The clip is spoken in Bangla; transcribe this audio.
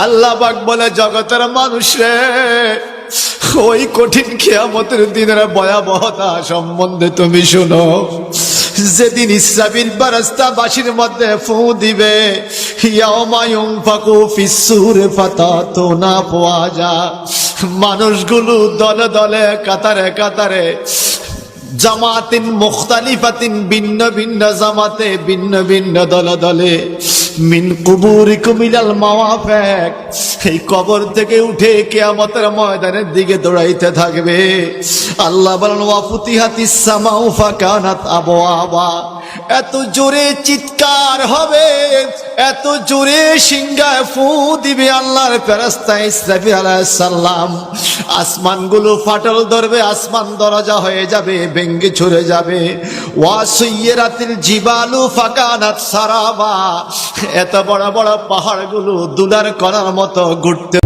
আল্লাহ পাক বলে, জগতের মানুষ রে, ওই কঠিন কিয়ামতের দিনের ভয়াবহতা সম্বন্ধে তুমি শুনো। যেদিন ইসরাফিল ফেরেশতাবাসীর মধ্যে ফু দিবে, ইয়াউমা ইউনফাকু ফিস-সূরি ফাতাতুনা আফওয়াজা, মানুষগুলো দলে দলে কাতারে কাতারে, জামাতিন মুখতালিফাতিন, ভিন্ন ভিন্ন জামাতে, ভিন্ন ভিন্ন দলে দলে, মিন কুবুরিকুম ইলাল মাওয়াফিক, এই কবর থেকে উঠে কিয়ামতের ময়দানের দিকে দৌড়াইতে থাকবে। আল্লাহ বলেন, ওয়া ফুতিহাতিস সামাউ ফাকানাত আবওয়াবা, এত জোরে চিৎকার হবে, এত জোরে সিংহায় ফু দিবে আল্লাহর ফেরেশতা ইসরাফিল আলাইহিস সালাম, আসমানগুলো ফাটল ধরবে, আসমান দরজা হয়ে যাবে, ভেঙ্গে ছুড়ে যাবে। ওয়া সুয়্যিরাতিল জিবালু ফাকানাত সারাবা, এত বড় বড় পাহাড়গুলো দুলার কণার মতো ঘুরতে